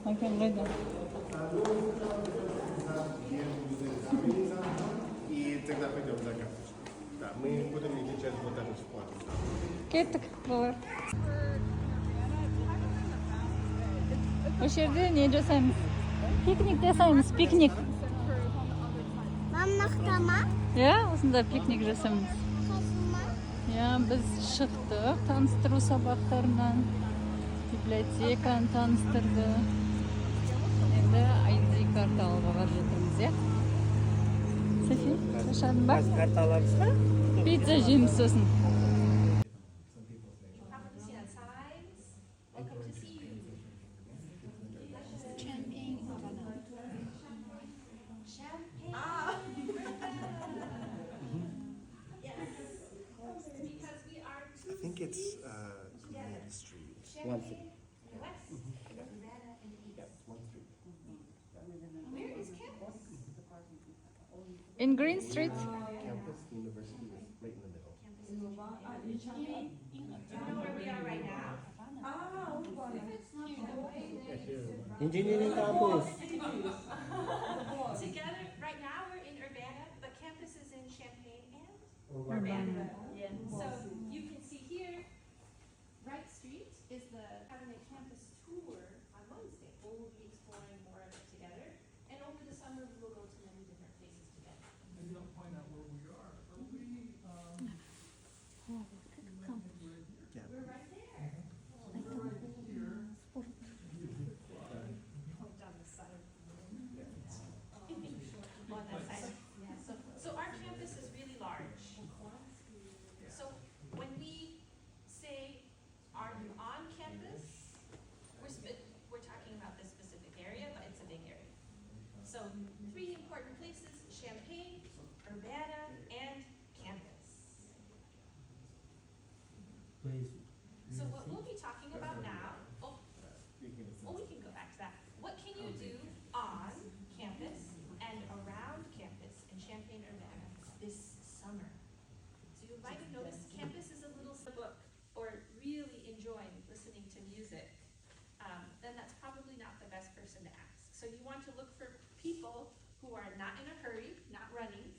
Макан қайда? И тогда пойдем за карточкой. Да, мы будем идти через вот этот вход. Кеттік, балалар. Осы жерде не жасаймыз? Пикник жасаймыз, пикник. Мамнақтама? Иә, осында пикник жасаймыз. Қасыма? Иә, біз шықтық таныстыру сабақтарынан. Библиотеканы таныстырды. Енді ID карта алуға барып жатырмыз, иә? Софи, шашадың ба? Карта аламыз ба? Пицца жейміз сосын. I think it's Green Street. One second. In Green Street? Campus University is right in the middle. Engineering campus. Together, right now we're in Urbana, but campus is in Champaign and Urbana. So you can see here, Wright Street is having a campus tour on Wednesday. We'll be exploring more of it together. And over the summer, we will go to many different places together. Maybe don't point out where we are. Are we, We're right there. On the side. On that side. Yeah. So our campus is really large. So when we say, are you on campus? We're talking about this specific area, but it's a big area. So 3 important places: Champaign, Urbana, and campus. So what we'll be talking about now, we can go back to that. What can you do on campus and around campus in Champaign-Urbana this summer? So you might have noticed campus is a little book or really enjoying listening to music. Then that's probably not the best person to ask. So you want to look for people who are not in a hurry, not running,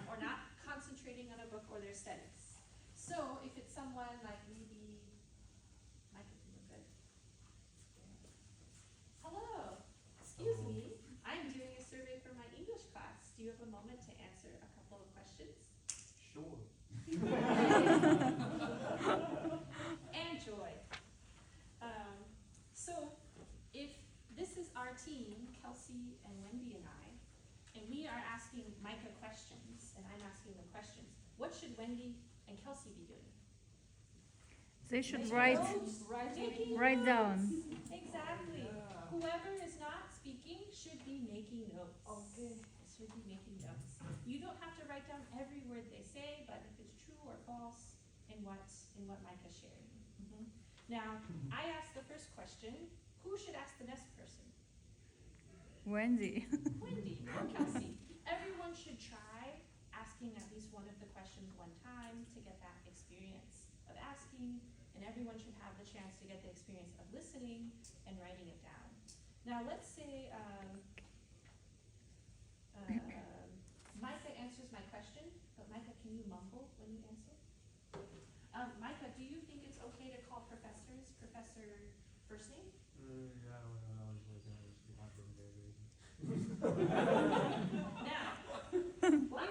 or not concentrating on a book or their studies. So if it's someone like maybe, Mike, if you look good. Hello, excuse me, I'm doing a survey for my English class. Do you have a moment to answer a couple of questions? sure. And joy. So if this is our team, Kelsey and Wendy and I, and we are asking Micah questions, and I'm asking the questions, what should Wendy and Kelsey be doing? They should write down. Exactly. Whoever is not speaking should be making notes. Okay. Should be making notes. You don't have to write down every word they say, but if it's true or false in what Micah shared. Now, I asked the first question. Who should ask the next person? Wendy. Wendy or Kelsey. Everyone should try asking at least one of the questions one time to get that experience of asking, and everyone should have the chance to get the experience of listening and writing it down. Now, let's say Micah answers my question, but Micah, can you mumble when you answer? Micah, do you think it's okay to call professors Professor first name? Yeah, when I was like, I was talking very Now, what?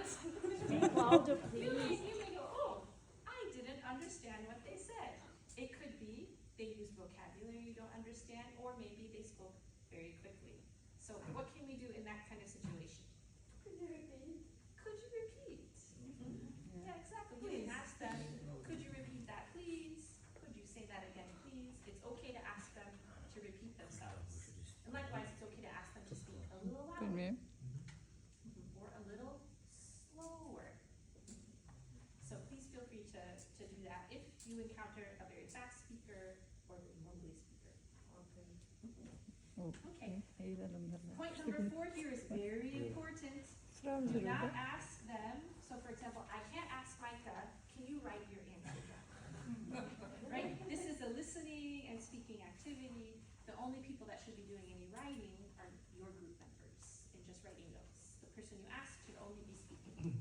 Louder, You please. may go, oh, I didn't understand what they said. It could be they use vocabulary you don't understand, or maybe they spoke very quickly. So what can we do in that kind of situation? Could you repeat? Could you repeat? Yeah, exactly. You can ask them, could you repeat that, please? Could you say that again, please? It's okay to ask them to repeat themselves. And likewise, it's okay to ask them to speak a little louder. Bilmiyorum. Or a little slower. So please feel free to do that if you encounter a very fast speaker or a very mumbly speaker. Okay. Point number 4 here is very important. Do not ask them. So for example, I can't ask Micah, can you write your answer down? Right? This is a listening and speaking activity. The only people that should be doing any writing are your group members and just writing notes. The person you ask should only be speaking.